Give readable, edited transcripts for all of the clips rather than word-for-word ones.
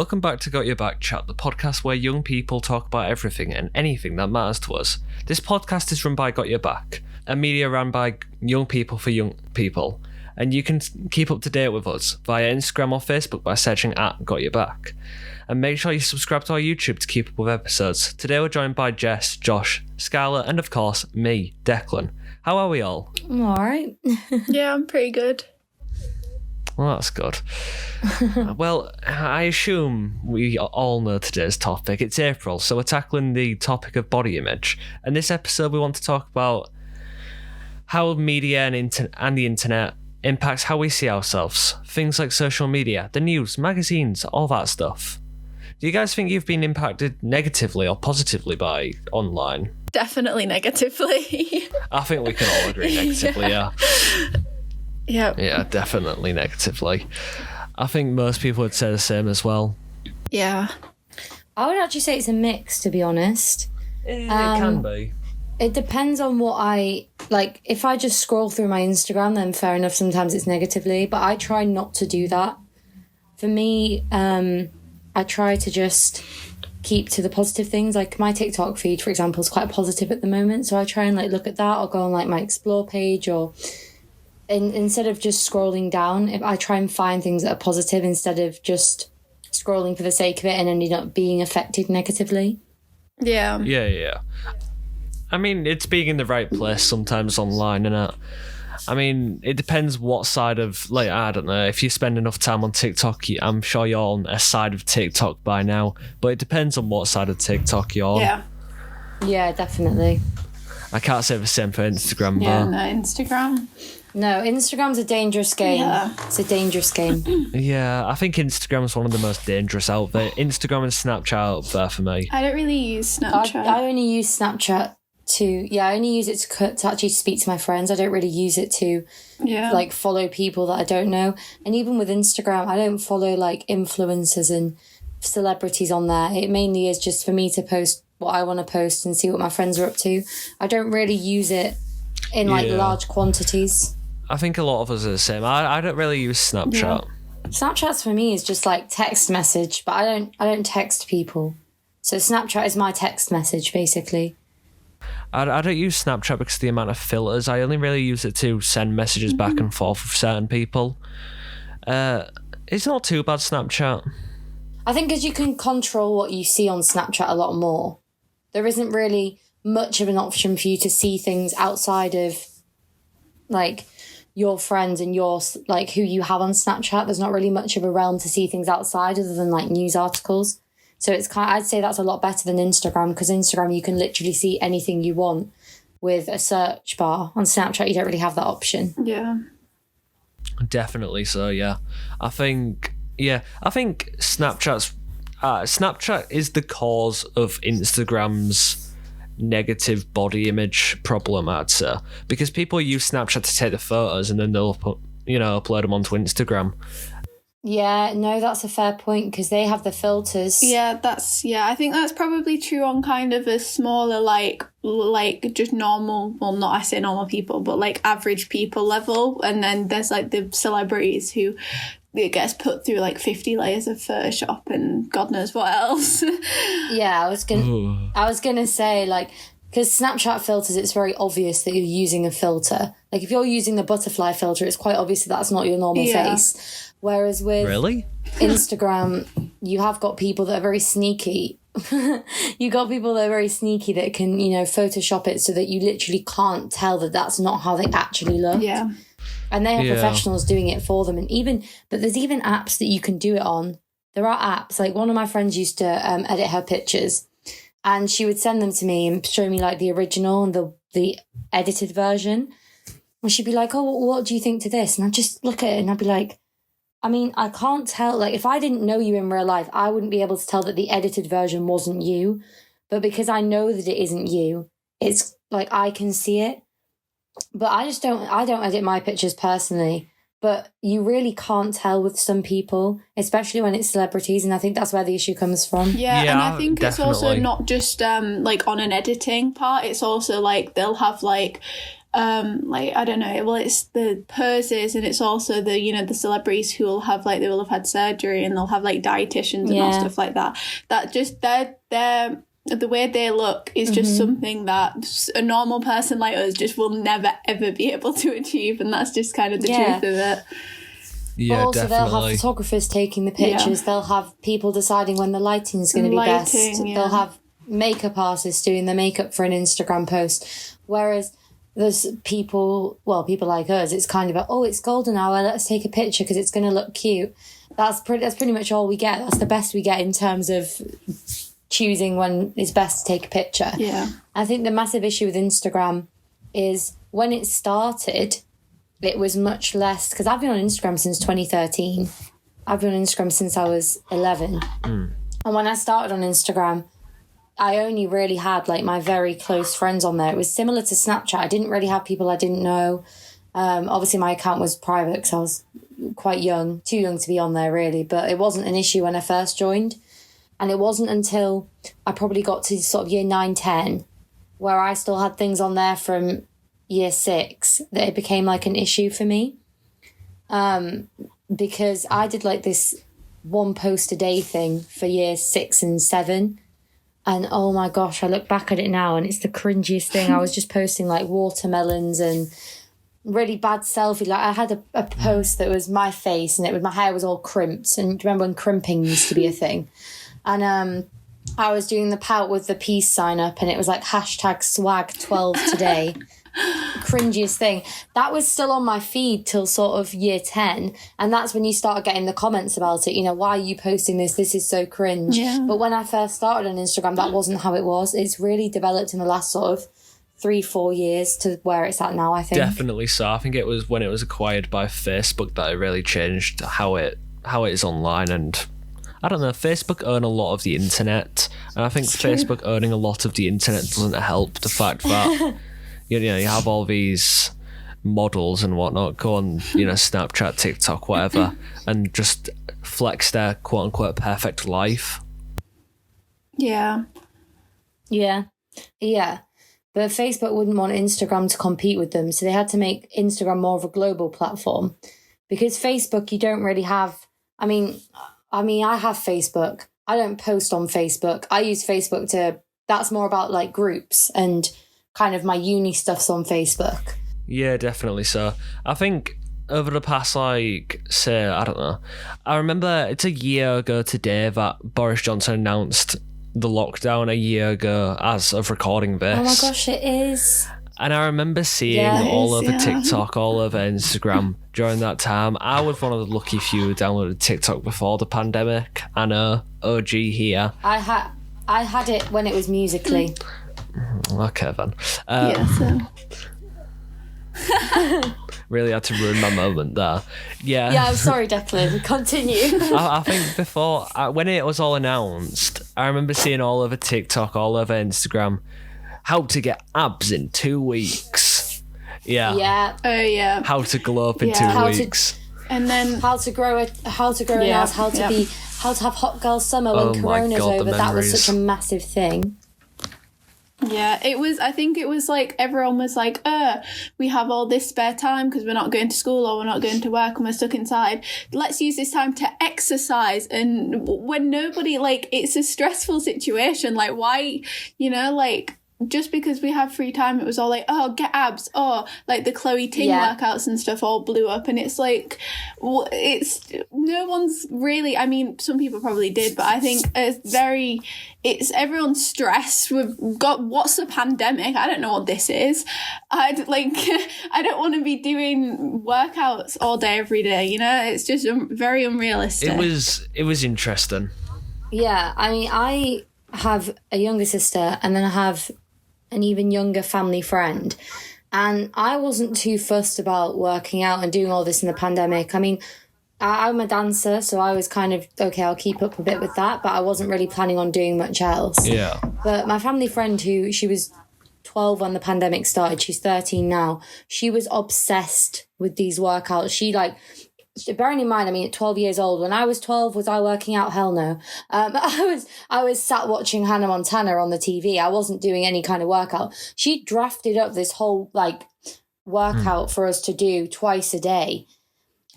welcome back to Got Your Back Chat, the podcast where young people talk about everything and anything that matters to us. This podcast is run by Got Your Back, a media run by young people for young people, and you can keep up to date with us via Instagram or Facebook by searching at Got Your Back. And make sure you subscribe to our YouTube to keep up with episodes. Today we're joined by Jess, Josh, Skylar, and of course, me, Declan. How are we all? I'm alright. Yeah, I'm pretty good. Well, that's good. Well, I assume we all know today's topic. It's April, so we're tackling the topic of body image. And this episode, we want to talk about how media and the internet impacts how we see ourselves. Things like social media, the news, magazines, all that stuff. Do you guys think you've been impacted negatively or positively by online? Definitely negatively. I think we can all agree negatively, yeah. Yeah. Yeah, definitely negatively. I think most people would say the same as well. Yeah. I would actually say it's a mix, to be honest. It can be. It depends on what I... Like, if I just scroll through my Instagram, then fair enough, sometimes it's negatively. But I try not to do that. For me, I try to just keep to the positive things. Like, my TikTok feed, for example, is quite positive at the moment. So I try and, look at that or go on, my Explore page or... instead of just scrolling down, if I try and find things that are positive instead of just scrolling for the sake of it and ending up being affected negatively. Yeah. Yeah. I mean, it's being in the right place sometimes online, innit? I mean, it depends what side of, I don't know, if you spend enough time on TikTok, I'm sure you're on a side of TikTok by now, but it depends on what side of TikTok you're on. Yeah. Yeah, definitely. I can't say the same for Instagram, Yeah, though. no, Instagram. No, Instagram's a dangerous game. Yeah. It's a dangerous game. Yeah, I think Instagram's one of the most dangerous out there. Instagram and Snapchat are up there for me. I don't really use Snapchat. I only use Snapchat I only use it to actually speak to my friends. I don't really use it to follow people that I don't know. And even with Instagram, I don't follow influencers and celebrities on there. It mainly is just for me to post what I want to post and see what my friends are up to. I don't really use it in large quantities. I think a lot of us are the same. I don't really use Snapchat. Yeah. Snapchat for me is just text message, but I don't text people. So Snapchat is my text message basically. I don't use Snapchat because of the amount of filters. I only really use it to send messages back and forth with certain people. It's not too bad, Snapchat. I think because you can control what you see on Snapchat a lot more. There isn't really much of an option for you to see things outside of your friends and your who you have on Snapchat. There's not really much of a realm to see things outside other than news articles. So it's I'd say that's a lot better than Instagram, because Instagram you can literally see anything you want with a search bar. On Snapchat you don't really have that option. Yeah. Definitely so, yeah. I think Snapchat is the cause of Instagram's negative body image problem, I'd say, because people use Snapchat to take the photos and then they'll upload them onto Instagram. Yeah, no, that's a fair point, because they have the filters. Yeah, I think that's probably true on kind of a smaller, just normal, well, not I say normal people, but average people level. And then there's the celebrities who it gets put through 50 layers of Photoshop and God knows what else. Yeah, I was gonna say, because Snapchat filters, it's very obvious that you're using a filter. If you're using the butterfly filter, it's quite obvious that that's not your normal face. Whereas with Instagram, you have got people that are very sneaky. You got people that are very sneaky that can, Photoshop it so that you literally can't tell that that's not how they actually look. Yeah. And they have professionals doing it for them. But there's even apps that you can do it on. There are apps. One of my friends used to edit her pictures, and she would send them to me and show me the original and the edited version. And she'd be like, "Oh, what do you think to this?" And I'd just look at it and I'd be like, I mean, I can't tell. If I didn't know you in real life, I wouldn't be able to tell that the edited version wasn't you. But because I know that it isn't you, it's I can see it. But I don't edit my pictures personally. But you really can't tell with some people, especially when it's celebrities. And I think that's where the issue comes from. Yeah, and I think definitely. It's also not just on an editing part. It's also they'll have like, I don't know, well, it's the poses, and it's also the, you know, the celebrities who will have, like, they will have had surgery, and they'll have, like, dietitians and all stuff like that. That just, they're the way they look is just something that a normal person like us just will never, ever be able to achieve. And that's just kind of the truth of it. Yeah, but also definitely. they'll have photographers taking the pictures. They'll have people deciding when the lighting is going to be best. They'll have makeup artists doing the makeup for an Instagram post. Whereas there's people like us, it's kind of like, oh, it's golden hour, let's take a picture because it's going to look cute. That's pretty much all we get. That's the best we get in terms of choosing when it's best to take a picture. Yeah. I think the massive issue with Instagram is when it started, it was much less, because I've been on Instagram since 2013. I've been on Instagram since I was 11. And when I started on Instagram, I only really had like my very close friends on there. It was similar to Snapchat. I didn't really have people I didn't know. Obviously my account was private because I was quite young, too young to be on there really, but it wasn't an issue when I first joined. And it wasn't until I probably got to sort of year 9, 10, where I still had things on there from year 6 that it became like an issue for me. Because I did like this one post a day thing for year 6 and 7. And oh my gosh, I look back at it now and it's the cringiest thing. I was just posting like watermelons and really bad selfie. Like I had a post that was my face and my hair was all crimped. And do you remember when crimping used to be a thing? And I was doing the pout with the peace sign up and it was like #swag12 today. Cringiest thing. That was still on my feed till sort of year 10. And that's when you start getting the comments about it. You know, why are you posting this? This is so cringe. Yeah. But when I first started on Instagram, that wasn't how it was. It's really developed in the last sort of 3-4 years to where it's at now, I think. Definitely so. I think it was when it was acquired by Facebook that it really changed how it is online. And I don't know, Facebook own a lot of the internet, and I think Facebook owning a lot of the internet doesn't help the fact that you know you have all these models and whatnot go on, you know, Snapchat, TikTok, whatever, and just flex their quote unquote perfect life. Yeah. But Facebook wouldn't want Instagram to compete with them, so they had to make Instagram more of a global platform. Because Facebook, you don't really have. I mean, I have Facebook. I don't post on Facebook. I use Facebook that's more about like groups and kind of my uni stuff's on Facebook. Yeah, definitely so. I think over the past, like, say, I don't know. I remember it's a year ago today that Boris Johnson announced the lockdown a year ago as of recording this. Oh my gosh, it is. And I remember seeing all over TikTok, all over Instagram during that time. I was one of the lucky few who downloaded TikTok before the pandemic. I know, OG here. I had it when it was Musical.ly. Okay, then. So. Really had to ruin my moment there. Yeah, I'm sorry, Declan. Continue. I think before, when it was all announced, I remember seeing all over TikTok, all over Instagram, how to get abs in 2 weeks. Yeah. Oh yeah. How to glow up in 2 weeks. And then how to grow an ass, how to have hot girl summer when Corona's over. That was such a massive thing. Yeah, I think it was like everyone was like, we have all this spare time because we're not going to school or we're not going to work and we're stuck inside. Let's use this time to exercise. And when nobody, like, it's a stressful situation. Like, why, you know, like, just because we have free time, it was all like, oh, get abs. Oh, like the Chloe Ting workouts and stuff all blew up. And it's like, no one's really, I mean, some people probably did, but I think it's everyone's stressed. We've got, what's the pandemic? I don't know what this is. I don't want to be doing workouts all day, every day. You know, it's just very unrealistic. It was interesting. Yeah. I mean, I have a younger sister and then I have an even younger family friend. And I wasn't too fussed about working out and doing all this in the pandemic. I mean, I'm a dancer, so I was kind of, okay, I'll keep up a bit with that, but I wasn't really planning on doing much else. Yeah. But my family friend, she was 12 when the pandemic started, she's 13 now, she was obsessed with these workouts. Bearing in mind, I mean, at 12 years old, when I was 12, was I working out? Hell no. I was sat watching Hannah Montana on the TV. I wasn't doing any kind of workout. She drafted up this whole, workout for us to do twice a day.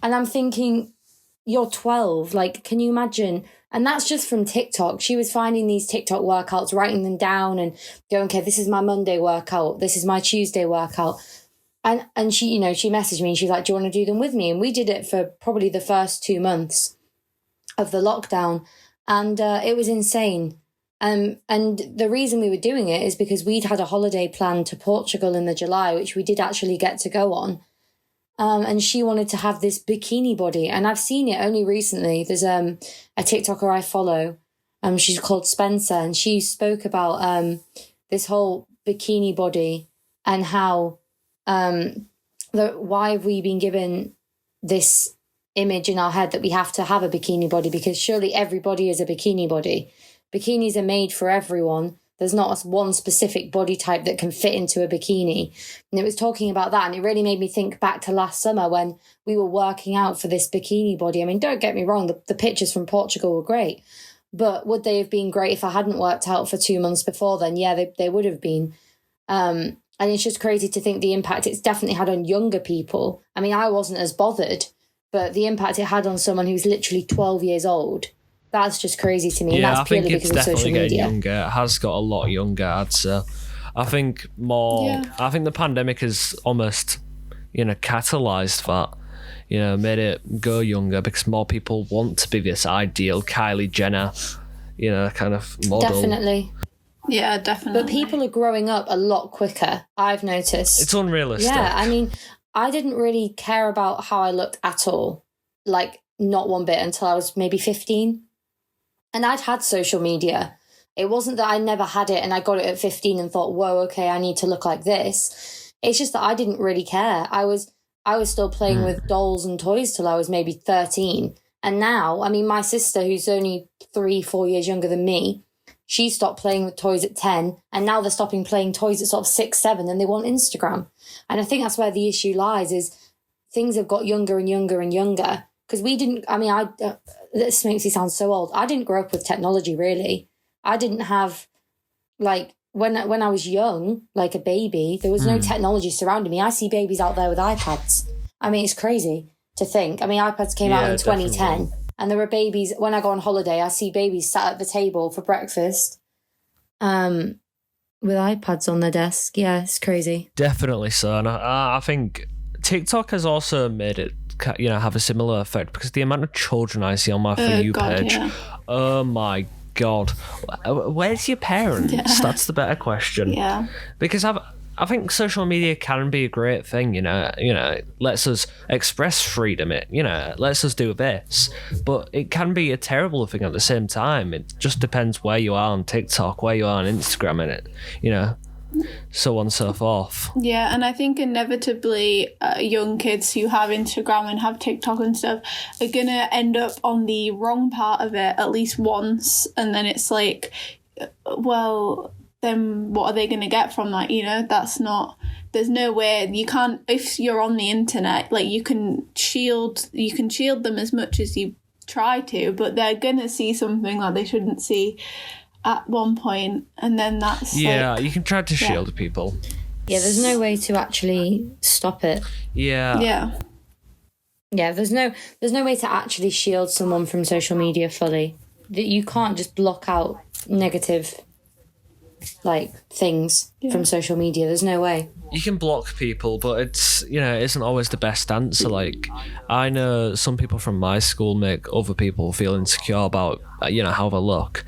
And I'm thinking, you're 12, like, can you imagine? And that's just from TikTok. She was finding these TikTok workouts, writing them down and going, okay, this is my Monday workout. This is my Tuesday workout. And she, you know, she messaged me and she's like, do you want to do them with me? And we did it for probably the first 2 months of the lockdown. And it was insane. And the reason we were doing it is because we'd had a holiday planned to Portugal in the July, which we did actually get to go on. And she wanted to have this bikini body. And I've seen it only recently. There's a TikToker I follow. She's called Spencer. And she spoke about this whole bikini body and how why have we been given this image in our head that we have to have a bikini body, because surely everybody is a bikini body. Bikinis are made for everyone. There's not one specific body type that can fit into a bikini. And it was talking about that, and it really made me think back to last summer when we were working out for this bikini body. I mean, don't get me wrong, the pictures from Portugal were great, but would they have been great if I hadn't worked out for 2 months before then? Yeah, they would have been. And it's just crazy to think the impact it's definitely had on younger people. I mean, I wasn't as bothered, but the impact it had on someone who's literally 12 years old, that's just crazy to me. Yeah, and that's I think purely it's because of definitely social getting media. younger. It has got a lot younger, I'd say. I think I think the pandemic has almost, catalysed that, made it go younger because more people want to be this ideal Kylie Jenner, kind of model. Definitely. Yeah, definitely. But people are growing up a lot quicker, I've noticed. It's unrealistic. Yeah, I mean, I didn't really care about how I looked at all. Like, not one bit until I was maybe 15. And I'd had social media. It wasn't that I never had it and I got it at 15 and thought, whoa, okay, I need to look like this. It's just that I didn't really care. I was still playing with dolls and toys till I was maybe 13. And now, I mean, my sister, who's only 3-4 years younger than me, she stopped playing with toys at 10, and now they're stopping playing toys at sort of 6, 7, and they want Instagram. And I think that's where the issue lies, is things have got younger and younger and younger. Because this makes me sound so old. I didn't grow up with technology, really. I didn't have, like, when I was young, like a baby, there was no technology surrounding me. I see babies out there with iPads. I mean, it's crazy to think. I mean, iPads came out in 2010. Definitely. And there were babies, when I go on holiday, I see babies sat at the table for breakfast with iPads on their desk. Yeah, it's crazy. Definitely so. And I think TikTok has also made it, have a similar effect, because the amount of children I see on my For You page, oh my God. Where's your parents? Yeah. That's the better question. Yeah. Because I think social media can be a great thing, it lets us express freedom, it lets us do this, but it can be a terrible thing at the same time. It just depends where you are on TikTok, where you are on Instagram, and it, so on and so forth. Yeah, and I think inevitably young kids who have Instagram and have TikTok and stuff are going to end up on the wrong part of it at least once, and then it's like, well, then what are they going to get from that? That's not, there's no way you can't, if you're on the internet, like you can shield them as much as you try to, but they're going to see something that they shouldn't see at one point, and then that's you can try to shield people. Yeah, there's no way to actually stop it. Yeah, there's no way to actually shield someone from social media fully. That you can't just block out negative things from social media. There's no way. You can block people, but it's it isn't always the best answer. Like, I know some people from my school make other people feel insecure about how they look,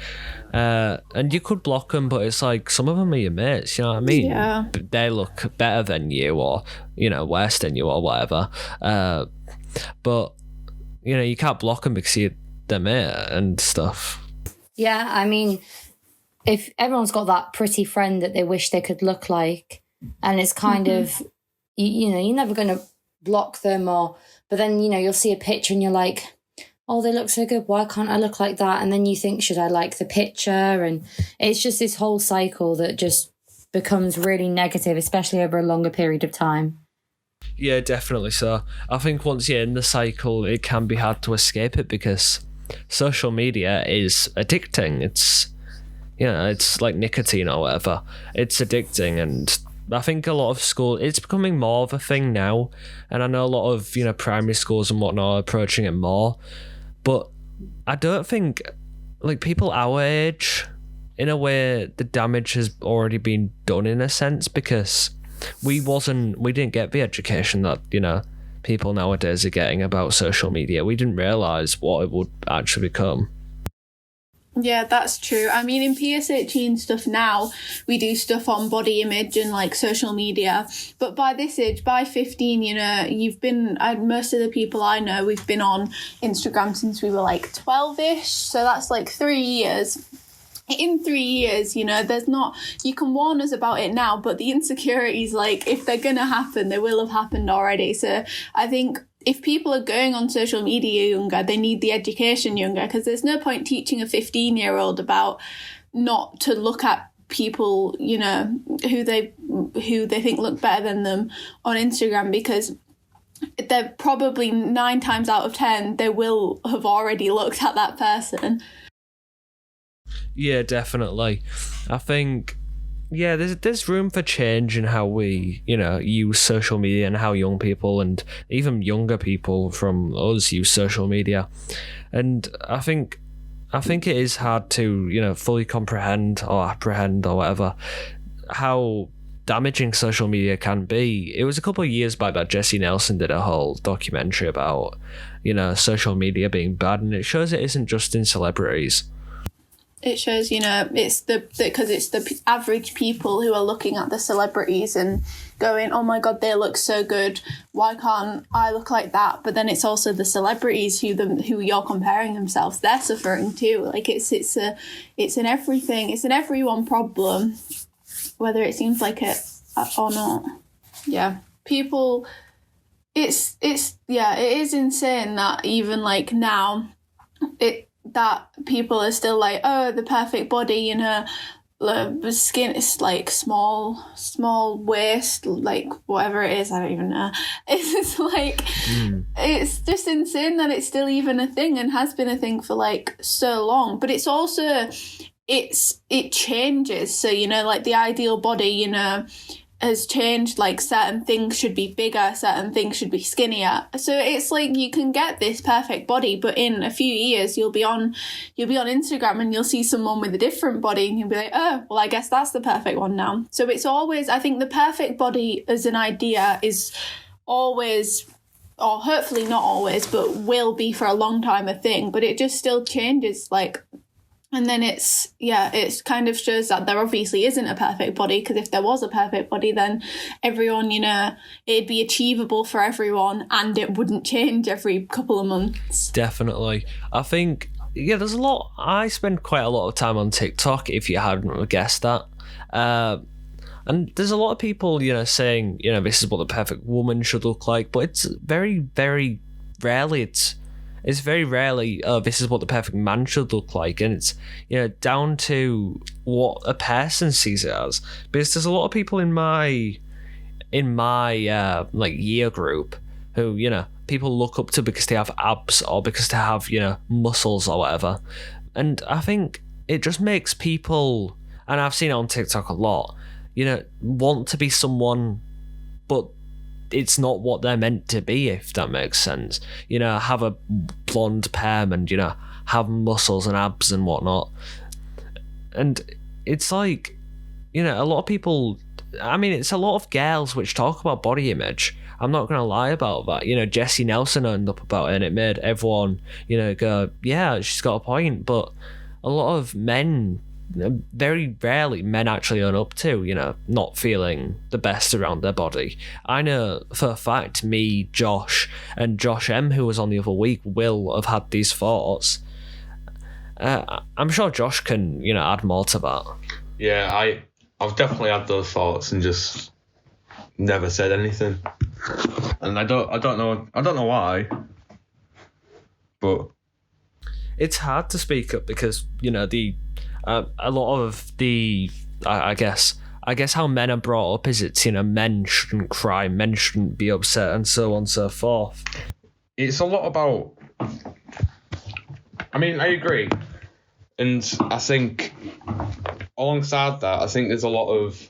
and you could block them, but it's like some of them are your mates, you know what I mean? Yeah. They look better than you, or worse than you, or whatever, but you can't block them because you're their mate and stuff. Yeah, I mean, if everyone's got that pretty friend that they wish they could look like, and it's kind of, you're never going to block them, but then, you'll see a picture and you're like, oh, they look so good, why can't I look like that? And then you think, should I like the picture? And it's just this whole cycle that just becomes really negative, especially over a longer period of time. Yeah, definitely so. I think once you're in the cycle, it can be hard to escape it, because social media is addicting. It's it's like nicotine or whatever. It's addicting, and I think a lot of schools, it's becoming more of a thing now, and I know a lot of, you know, primary schools and whatnot are approaching it more, but I don't think, like, people our age, in a way, the damage has already been done in a sense, because we didn't get the education that, you know, people nowadays are getting about social media. We didn't realise what it would actually become. Yeah, that's true. I mean, in PS18 stuff now, we do stuff on body image and like social media. But by this age, by 15, you know, most of the people I know, we've been on Instagram since we were like 12-ish. So that's like 3 years. In 3 years, you know, you can warn us about it now, but the insecurities, like, if they're going to happen, they will have happened already. So I think if people are going on social media younger, they need the education younger, because there's no point teaching a 15-year-old about not to look at people, you know, who they think look better than them on Instagram, because they're probably 9 times out of 10, they will have already looked at that person. Yeah, definitely. I think, yeah, there's room for change in how we, you know, use social media, and how young people and even younger people from us use social media. And I think it is hard to, you know, fully comprehend or apprehend or whatever how damaging social media can be. It was a couple of years back that Jessie Nelson did a whole documentary about, you know, social media being bad, and it shows it isn't just in celebrities. It shows, you know, because it's the average people who are looking at the celebrities and going, oh my God, they look so good. Why can't I look like that? But then it's also the celebrities who you're comparing themselves. They're suffering too. Like it's in everything. It's an everyone problem, whether it seems like it or not. Yeah, people. It is insane that even like now, that people are still like, oh, the perfect body, you know, the skin is like small waist, like whatever it is, I don't even know. It's like, It's just insane that it's still even a thing and has been a thing for like so long. But it's also, it changes. So, you know, like the ideal body, you know, has changed. Like certain things should be bigger, certain things should be skinnier. So it's like you can get this perfect body, but in a few years you'll be on Instagram and you'll see someone with a different body and you'll be like, oh, well, I guess that's the perfect one now. So it's always, I think the perfect body as an idea is always, or hopefully not always, but will be for a long time a thing, but it just still changes. Like, and then it's kind of shows that there obviously isn't a perfect body, because if there was a perfect body, then everyone, you know, it'd be achievable for everyone and it wouldn't change every couple of months. Definitely. I think, yeah, there's a lot. I spend quite a lot of time on TikTok, if you hadn't guessed that. And there's a lot of people, you know, saying, you know, this is what the perfect woman should look like, but it's very, very rarely it's very rarely, this is what the perfect man should look like. And it's, you know, down to what a person sees it as. Because there's a lot of people in my like year group who, you know, people look up to because they have abs or because they have, you know, muscles or whatever. And I think it just makes people, and I've seen it on TikTok a lot, you know, want to be someone, but it's not what they're meant to be, if that makes sense. You know, have a blonde perm and, you know, have muscles and abs and whatnot. And it's like, you know, a lot of people, I mean, it's a lot of girls which talk about body image. I'm not going to lie about that. You know, Jessie Nelson owned up about it and it made everyone, you know, go, yeah, she's got a point. But a lot of men, very rarely men actually own up to, you know, not feeling the best around their body. I know for a fact me, Josh, and Josh M, who was on the other week, will have had these thoughts. I'm sure Josh can, you know, add more to that. Yeah, I've definitely had those thoughts and just never said anything. And I don't know why, but it's hard to speak up because, you know, a lot of the, I guess how men are brought up is it's, you know, men shouldn't cry, men shouldn't be upset, and so on and so forth. It's a lot about, I mean, I agree. And I think alongside that, I think there's a lot of,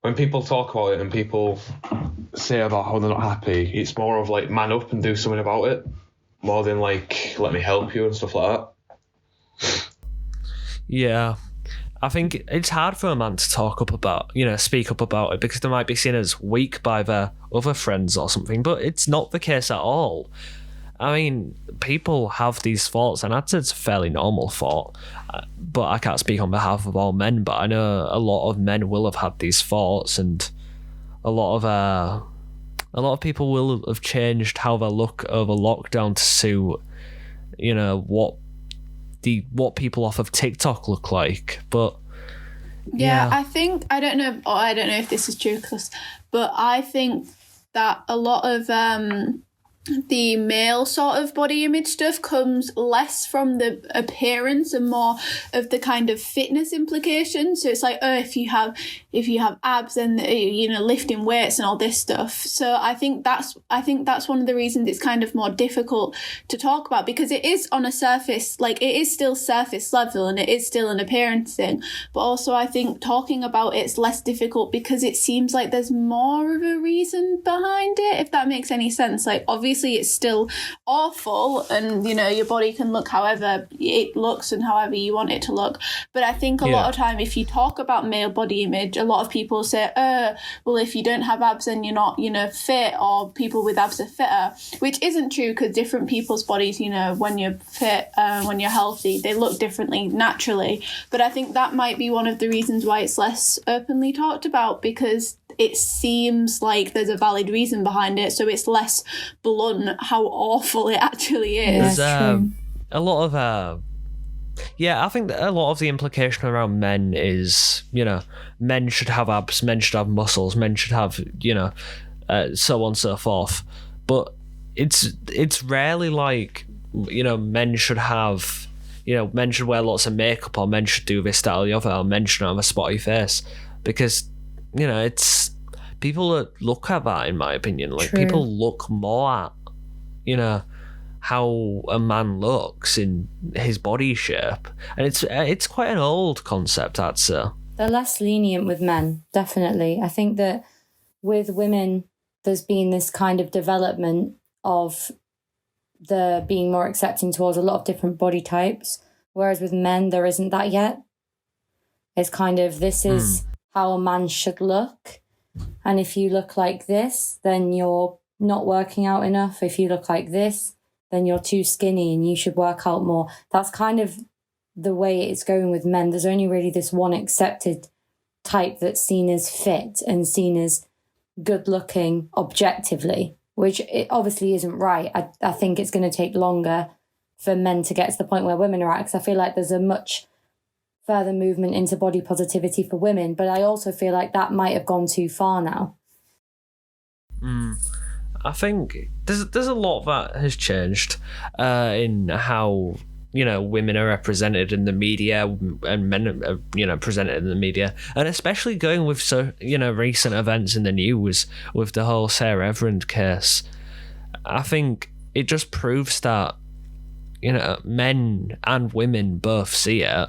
when people talk about it and people say about how they're not happy, it's more of like man up and do something about it, more than like let me help you and stuff like that. Yeah. I think it's hard for a man to talk up about, speak up about it, because they might be seen as weak by their other friends or something, but it's not the case at all. I mean, people have these thoughts, and I'd say it's a fairly normal thought, but I can't speak on behalf of all men, but I know a lot of men will have had these thoughts, and a lot of people will have changed how they look over lockdown to suit, what people off of TikTok look like. But yeah, I think I don't know if this is true, but I think that a lot of the male sort of body image stuff comes less from the appearance and more of the kind of fitness implications. So it's like, if you have abs and lifting weights and all this stuff. So I think that's one of the reasons it's kind of more difficult to talk about, because it is on a surface, like it is still surface level and it is still an appearance thing. But also I think talking about it's less difficult because it seems like there's more of a reason behind it, if that makes any sense. Like obviously it's still awful, and your body can look however it looks and however you want it to look, but I think a lot of time if you talk about male body image, a lot of people say, well, if you don't have abs then you're not fit, or people with abs are fitter, which isn't true, because different people's bodies, when you're fit, when you're healthy, they look differently naturally. But I think that might be one of the reasons why it's less openly talked about, because it seems like there's a valid reason behind it, so it's less blunt how awful it actually is. There's a lot of I think that a lot of the implication around men is, men should have abs, men should have muscles, men should have, so on and so forth. But it's rarely like, men should have, men should wear lots of makeup, or men should do this, that, or the other, or men should have a spotty face, because it's people that look at that, in my opinion. Like, True. people look more at, how a man looks in his body shape, and it's quite an old concept, I'd say. They're less lenient with men, definitely. I think that with women, there's been this kind of development of the being more accepting towards a lot of different body types, whereas with men, there isn't that yet. It's kind of, this is how a man should look, and if you look like this, then you're not working out enough. If you look like this, then you're too skinny and you should work out more. That's kind of the way it's going with men. There's only really this one accepted type that's seen as fit and seen as good looking objectively, which it obviously isn't right. I think it's going to take longer for men to get to the point where women are at, because I feel like there's a much further movement into body positivity for women, but I also feel like that might have gone too far now. I think there's a lot that has changed in how women are represented in the media, and men are presented in the media, and especially going with recent events in the news with the whole Sarah Everard case. I think it just proves that men and women both see it.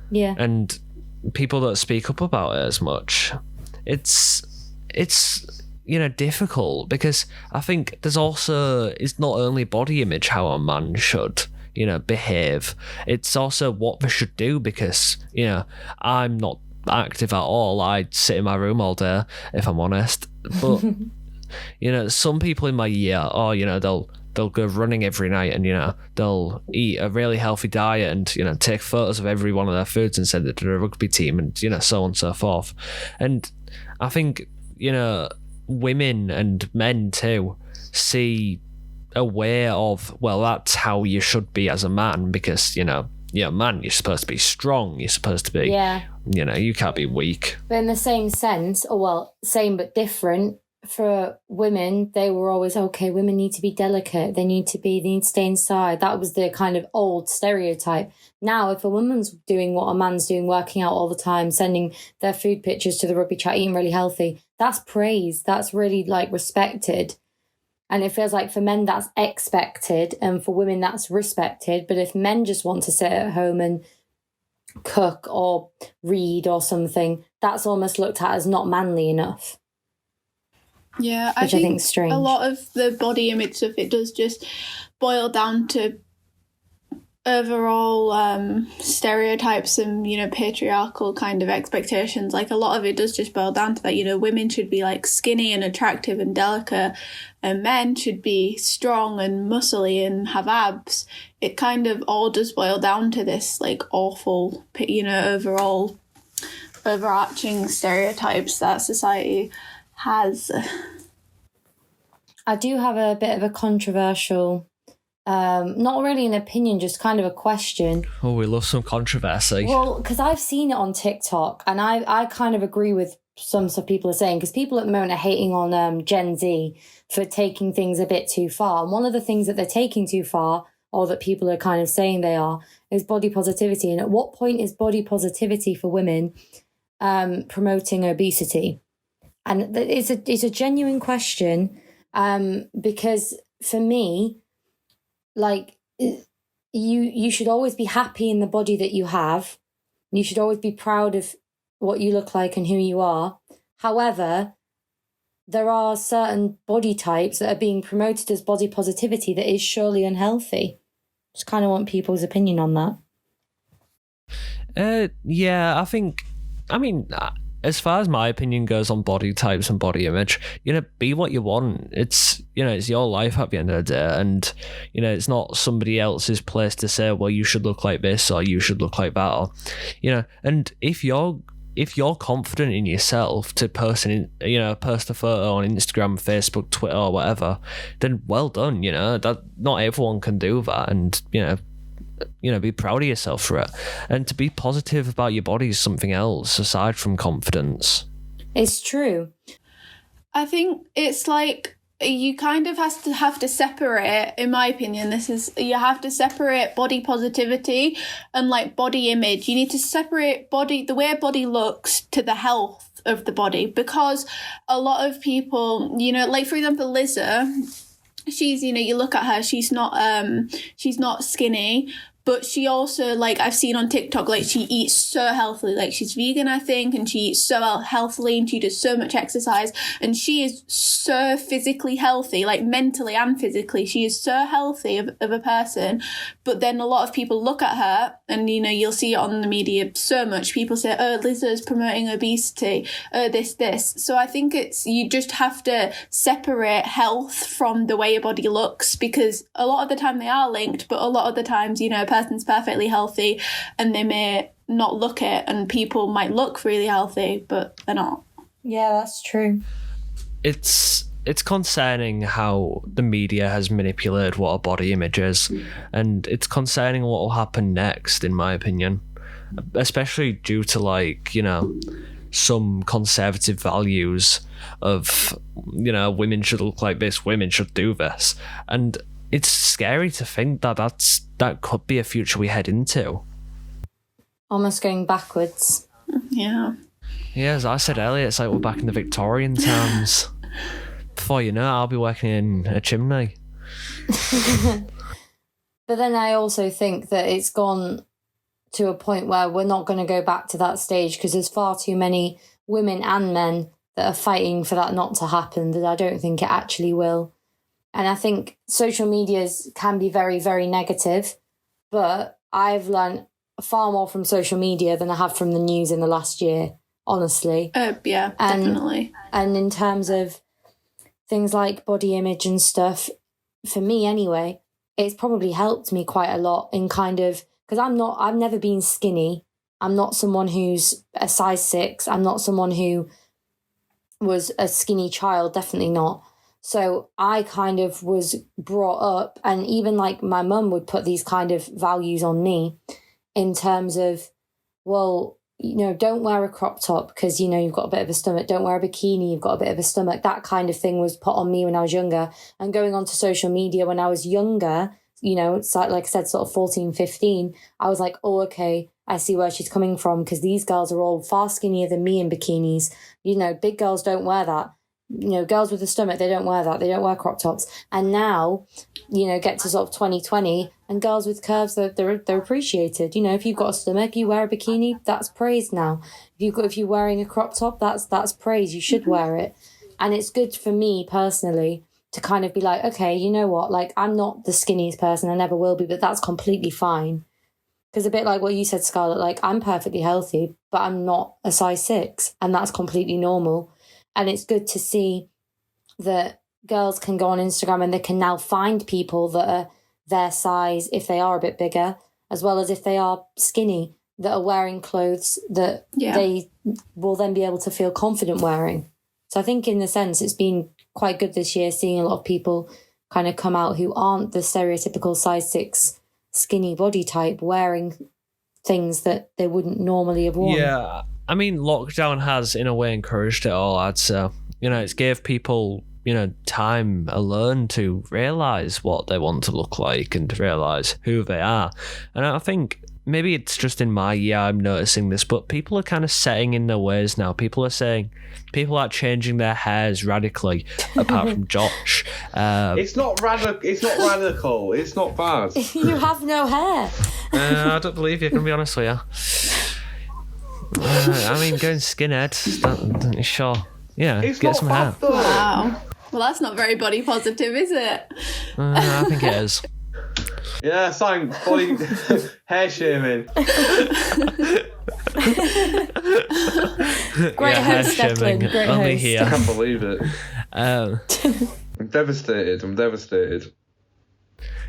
Yeah. And people don't speak up about it as much. It's difficult, because I think there's also, it's not only body image how a man should behave, it's also what they should do, because I'm not active at all. I sit in my room all day, if I'm honest, but some people in my year, they'll go running every night, and they'll eat a really healthy diet, and take photos of every one of their foods and send it to the rugby team, and so on and so forth. And I think women and men too see a way of, well, that's how you should be as a man, because man, you're supposed to be strong, you're supposed to be you can't be weak. But in the same sense, or well, same but different, for women, they were always, okay, women need to be delicate, they need to stay inside. That was the kind of old stereotype. Now, if a woman's doing what a man's doing, working out all the time, sending their food pictures to the rugby chat, eating really healthy, that's praised. That's really respected. And it feels like for men, that's expected, and for women, that's respected. But if men just want to sit at home and cook or read or something, that's almost looked at as not manly enough. Yeah, which I think is strange. A lot of the body image stuff, it does just boil down to overall stereotypes and, you know, patriarchal kind of expectations. Like, a lot of it does just boil down to that, you know, women should be like skinny and attractive and delicate, and men should be strong and muscly and have abs. It kind of all does boil down to this like awful, you know, overall overarching stereotypes that society has. I do have a bit of a controversial, not really an opinion, just kind of a question. Oh, we love some controversy. Well, because I've seen it on TikTok, and I kind of agree with some stuff people are saying, because people at the moment are hating on Gen Z for taking things a bit too far. And one of the things that they're taking too far, or that people are kind of saying they are, is body positivity. And at what point is body positivity for women promoting obesity? And it's a genuine question, because for me, like, you should always be happy in the body that you have. You should always be proud of what you look like and who you are. However, there are certain body types that are being promoted as body positivity that is surely unhealthy. Just kind of want people's opinion on that. Yeah, I mean, as far as my opinion goes on body types and body image, you know, be what you want. It's, you know, it's your life at the end of the day, and, you know, it's not somebody else's place to say, well, you should look like this or you should look like that, or, you know. And if you're confident in yourself to post a photo on Instagram, Facebook, Twitter, or whatever, then well done. You know, that not everyone can do that, and you know, be proud of yourself for it. And to be positive about your body is something else aside from confidence. It's true. I think it's like you kind of have to separate, in my opinion, you have to separate body positivity and like body image. You need to separate the way body looks to the health of the body, because a lot of people, you know, like for example, Lizzo, she's, you know, you look at her, she's not skinny, but she also, like, I've seen on TikTok, like, she eats so healthily. Like, she's vegan, I think, and she eats so healthily, and she does so much exercise, and she is so physically healthy, like, mentally and physically. She is so healthy of a person. But then a lot of people look at her, and, you know, you'll see it on the media so much. People say, oh, Lizzo's promoting obesity, oh, this. So I think you just have to separate health from the way your body looks, because a lot of the time they are linked, but a lot of the times, you know, a person's perfectly healthy and they may not look it, and people might look really healthy, but they're not. Yeah, that's true. It's concerning how the media has manipulated what a body image is, and it's concerning what will happen next, in my opinion, especially due to, like, you know, some conservative values of, you know, women should look like this, women should do this, and it's scary to think that could be a future we head into. Almost going backwards. Yeah. Yeah, as I said earlier, it's like we're back in the Victorian times. Before you know it, I'll be working in a chimney. But then I also think that it's gone to a point where we're not going to go back to that stage, because there's far too many women and men that are fighting for that not to happen, that I don't think it actually will. And I think social medias can be very, very negative, but I've learned far more from social media than I have from the news in the last year, honestly. Yeah, definitely. And in terms of things like body image and stuff, for me anyway, it's probably helped me quite a lot in kind of, because I've never been skinny. I'm not someone who's a size 6. I'm not someone who was a skinny child, definitely not. So I kind of was brought up, and even like my mum would put these kind of values on me in terms of, well, you know, don't wear a crop top because, you know, you've got a bit of a stomach. Don't wear a bikini, you've got a bit of a stomach. That kind of thing was put on me when I was younger. And going onto social media when I was younger, you know, it's like I said, sort of 14, 15, I was like, oh, okay, I see where she's coming from, because these girls are all far skinnier than me in bikinis. You know, big girls don't wear that. girls with a stomach, they don't wear that. They don't wear crop tops. And now, get to sort of 2020 and girls with curves, they're appreciated. If you've got a stomach, you wear a bikini, that's praised now. If you're wearing a crop top, that's praise. You should wear it. And it's good for me personally to kind of be like, okay, you know what? Like, I'm not the skinniest person. I never will be, but that's completely fine. Because a bit like what you said, Scarlett, like, I'm perfectly healthy, but I'm not a size 6, and that's completely normal. And it's good to see that girls can go on Instagram and they can now find people that are their size if they are a bit bigger, as well as if they are skinny, that are wearing clothes that they will then be able to feel confident wearing. So I think in the sense it's been quite good this year seeing a lot of people kind of come out who aren't the stereotypical size 6 skinny body type wearing things that they wouldn't normally have worn. Yeah, I mean, lockdown has in a way encouraged it all, I'd say. It's gave people, time alone to realise what they want to look like and to realise who they are. And I think maybe it's just in my year I'm noticing this, but people are kind of setting in their ways now. People are changing their hairs radically, apart from Josh. It's not radical. It's not bad. You have no hair. I don't believe you, can be honest with you. I mean, going skinhead, sure. Yeah, It's get not some bad hair. though. Wow. Well, that's not very body positive, is it? I think it is. Yeah, thanks. Body hair shaming. Great host, hair Declan. shaming, Great only host. here. I can't believe it. Um, I'm devastated.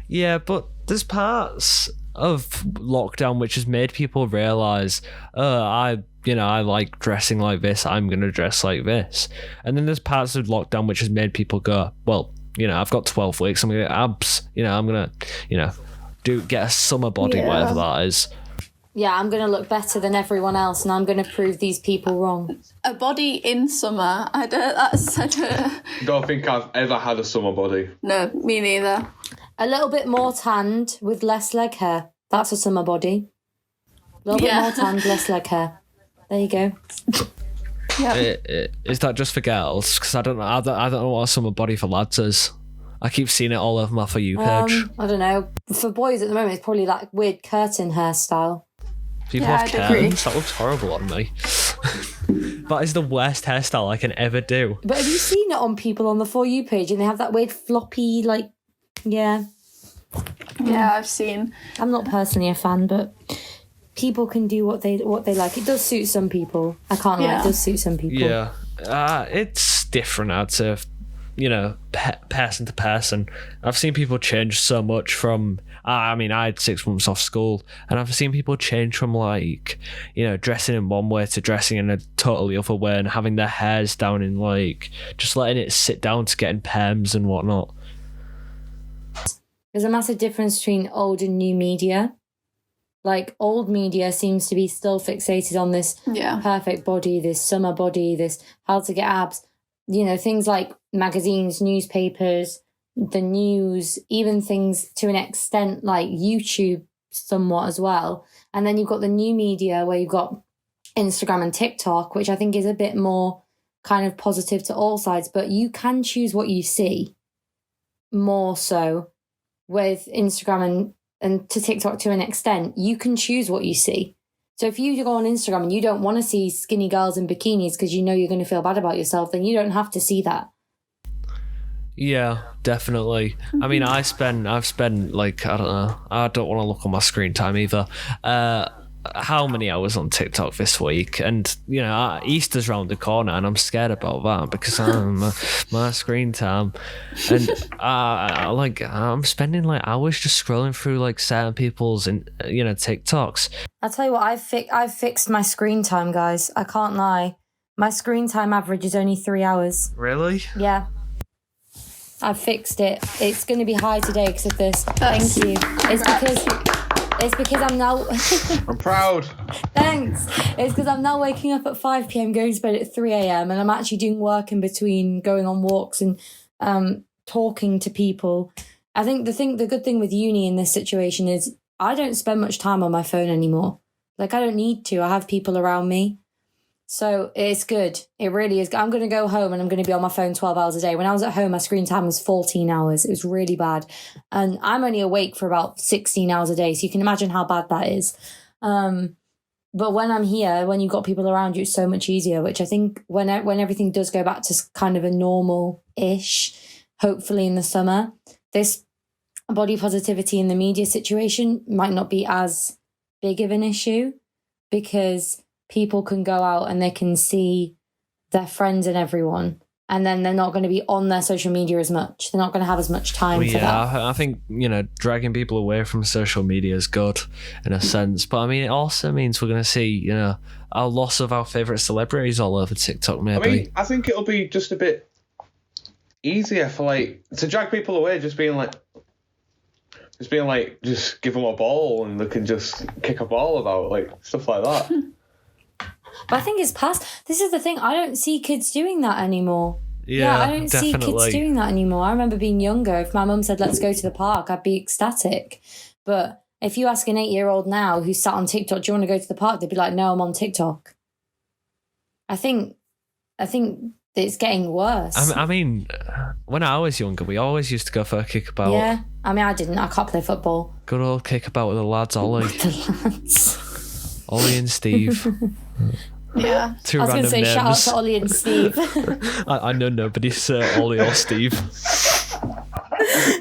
Yeah, but there's parts of lockdown which has made people realise, I like dressing like this, I'm going to dress like this. And then there's parts of lockdown which has made people go, well, I've got 12 weeks, I'm going to get abs, I'm going to, get a summer body, whatever that is. Yeah, I'm going to look better than everyone else and I'm going to prove these people wrong. A body in summer. I Don't think I've ever had a summer body. No, me neither. A little bit more tanned with less leg hair. That's a summer body. A little bit more tanned, less leg hair. There you go. Is that just for girls? Because I don't know what a summer body for lads is. I keep seeing it all over my For You page. I don't know. For boys at the moment, it's probably that weird curtain hairstyle. People Yeah, have I'd agree. curtains. That looks horrible on me. That is the worst hairstyle I can ever do. But have you seen it on people on the For You page and they have that weird floppy, yeah. Yeah, I've seen. I'm not personally a fan, but people can do what they like. It does suit some people. I can't lie, it does suit some people. Yeah. It's different, I'd say, person to person. I've seen people change so much from... I had 6 months off school, and I've seen people change from, dressing in one way to dressing in a totally other way and having their hairs down in, just letting it sit down to getting perms and whatnot. There's a massive difference between old and new media. Old media seems to be still fixated on this perfect body, this summer body, this how to get abs. Things like magazines, newspapers, the news, even things to an extent like YouTube somewhat as well. And then you've got the new media where you've got Instagram and TikTok, which I think is a bit more kind of positive to all sides, but you can choose what you see more so with Instagram and to TikTok to an extent. You can choose what you see. So if you go on Instagram and you don't want to see skinny girls in bikinis because you're going to feel bad about yourself, then you don't have to see that. Yeah, definitely. I mean, I've spent I don't know, I don't want to look on my screen time either. How many hours on TikTok this week? And, Easter's round the corner and I'm scared about that because my screen time. And I'm spending hours just scrolling through certain people's TikToks. I'll tell you what, I've fixed my screen time, guys. I can't lie. My screen time average is only 3 hours. Really? Yeah. I've fixed it. It's going to be high today because of this. Thank you. It's because I'm now... I'm proud. Thanks. It's because I'm now waking up at 5 p.m, going to bed at 3 a.m, and I'm actually doing work in between, going on walks and talking to people. I think the good thing with uni in this situation is I don't spend much time on my phone anymore. I don't need to. I have people around me. So it's good. It really is. I'm going to go home and I'm going to be on my phone 12 hours a day. When I was at home, my screen time was 14 hours. It was really bad. And I'm only awake for about 16 hours a day. So you can imagine how bad that is. But when I'm here, when you've got people around you, it's so much easier, which I think when everything does go back to kind of a normal-ish, hopefully in the summer, this body positivity in the media situation might not be as big of an issue because people can go out and they can see their friends and everyone, and then they're not going to be on their social media as much. They're not going to have as much time for that. I think, dragging people away from social media is good in a sense. But I mean, it also means we're going to see, our loss of our favourite celebrities all over TikTok, maybe. I mean, I think it'll be just a bit easier for, to drag people away, just being just give them a ball and they can just kick a ball about, stuff like that. But I think it's past. This is the thing. I don't see kids doing that anymore. Yeah, I don't see kids doing that anymore. I remember being younger. If my mum said, let's go to the park, I'd be ecstatic. But if you ask an 8-year-old now who's sat on TikTok, do you want to go to the park? They'd be like, no, I'm on TikTok. I think it's getting worse. I mean, when I was younger, we always used to go for a kickabout. Yeah. I mean, I didn't. I can't play football. Good old kickabout with the lads, Ollie. The lads. Ollie and Steve. Yeah. Two I was going random to say, names. shout out to Ollie and Steve. I know nobody's Ollie or Steve.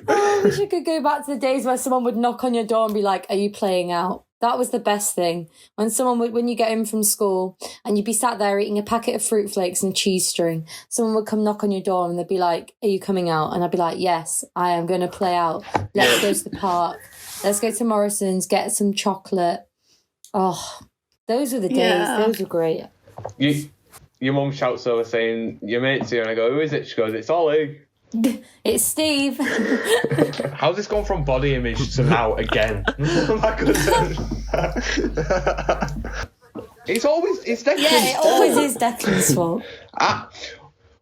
I wish I could go back to the days where someone would knock on your door and be like, are you playing out? That was the best thing. When you get home from school and you'd be sat there eating a packet of fruit flakes and cheese string, someone would come knock on your door and they'd be like, are you coming out? And I'd be like, yes, I am going to play out. Let's go to the park. Let's go to Morrison's, get some chocolate. Oh, those were the days. Yeah. Those were great. Your mum shouts over saying, your mate's here, and I go, who is it? She goes, it's Ollie. It's Steve. How's this gone from body image to now again? Oh my goodness. It's Declan's Yeah, it fault. always is Declan's fault.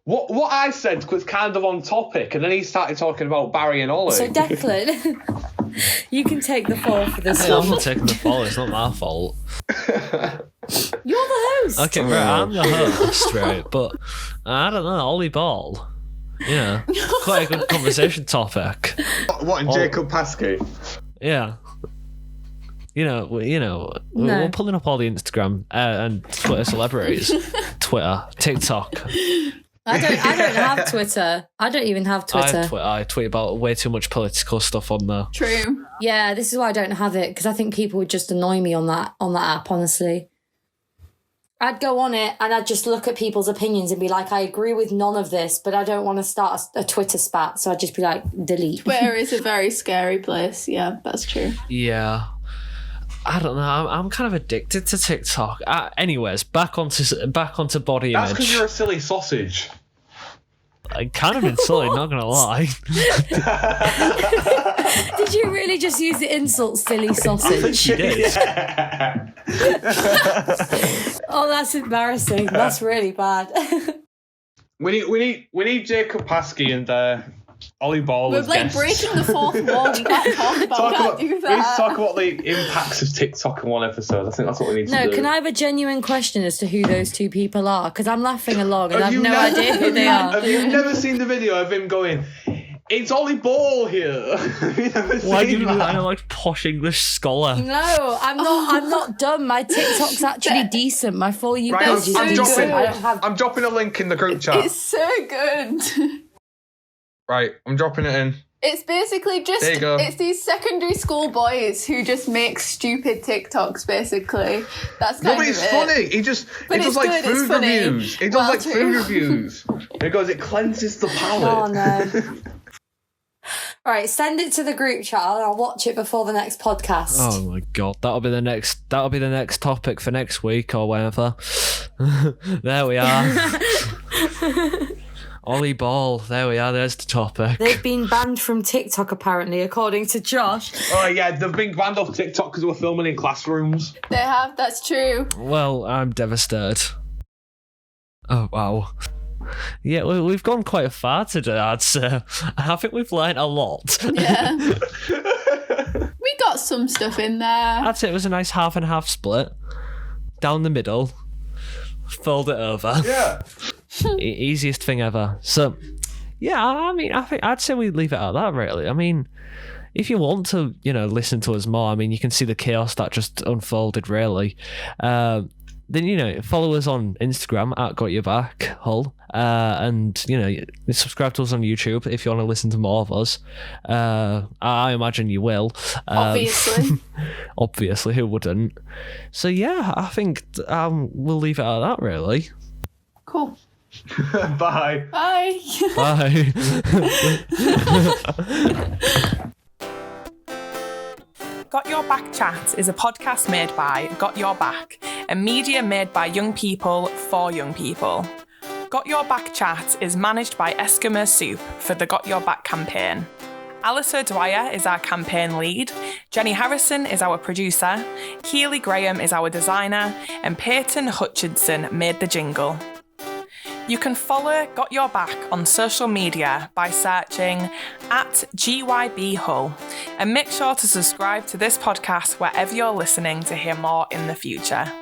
What I said was kind of on topic, and then he started talking about Barry and Ollie. So Declan, you can take the fall for this Hey, I'm one. not taking the fault. It's not my fault. You're the host. Okay, right, I'm the host, right? But I don't know, Ollie Ball. Yeah, quite a good conversation topic. What, and Jacob Paskey? Yeah. We're pulling up all the Instagram and Twitter celebrities. Twitter, TikTok. I don't have Twitter. I don't even have I Twitter. have Twitter. I tweet about way too much political stuff on there. True. Yeah, this is why I don't have it, because I think people would just annoy me on that app, honestly. I'd go on it and I'd just look at people's opinions and be like, I agree with none of this, but I don't want to start a Twitter spat, so I'd just be like, delete. Twitter is a very scary place. Yeah, that's true. Yeah. I don't know. I'm kind of addicted to TikTok. Anyways, back onto body That's image. because you're a silly sausage. I'm kind of insulted, not gonna lie. Did you really just use the insult silly sausage? She did. Yeah. Oh, that's embarrassing. That's really bad. We need Jacob Paskey and Ollie Ball We're as like guests. breaking the fourth wall. We can't talk about We need to talk about the impacts of TikTok in one episode. I think that's what we need to do. No, can I have a genuine question as to who those two people are? Because I'm laughing along and I Have have you no never- idea who they are. Have you never seen the video of him going, it's Ollie Ball here? Have you never Why do seen you do that? that? I'm like posh English scholar. No, I'm not dumb. My TikTok's actually decent. My For You Right, page is I'm decent. dropping- I don't have. I'm dropping a link in the group chat. It's so good. Right, I'm dropping it in. It's basically just, There you go. it's these secondary school boys who just make stupid TikToks, basically. That's No, kind but of it's it. funny. He does it's like good, it's food funny. reviews. He does Well, like true. food reviews. Because it cleanses the palate. Oh no. All right, send it to the group chat. I'll watch it before the next podcast. Oh my god, that'll be the next topic for next week or whenever. There we are. Ollie Ball, there we are, there's the topic. They've been banned from TikTok apparently, according to Josh. Oh yeah, they've been banned off TikTok because we're filming in classrooms. They have, that's true. Well, I'm devastated. Oh wow. Yeah, we've gone quite far today, I'd say. I think we've learnt a lot. Yeah. We got some stuff in there. I'd say it was a nice half and half split. Down the middle. fold it over. Yeah. Easiest thing ever. So, yeah, I mean, I think I'd say we leave it at that, really. I mean, if you want to, listen to us more, I mean, you can see the chaos that just unfolded, really. Then, follow us on Instagram at GotYourBack, and, subscribe to us on YouTube if you want to listen to more of us. I imagine you will. Obviously. Obviously, who wouldn't? So, yeah, I think we'll leave it at that, really. Cool. Bye. Bye. Bye. Got Your Back Chat is a podcast made by Got Your Back, a media made by young people for young people. Got Your Back Chat is managed by Eskimosoup for the Got Your Back campaign. Alice O'Dwyer is our campaign lead, Jenny Harrison is our producer, Keely Graham is our designer, and Peyton Hutchinson made the jingle. You can follow Got Your Back on social media by searching @GYBHull, and make sure to subscribe to this podcast wherever you're listening to hear more in the future.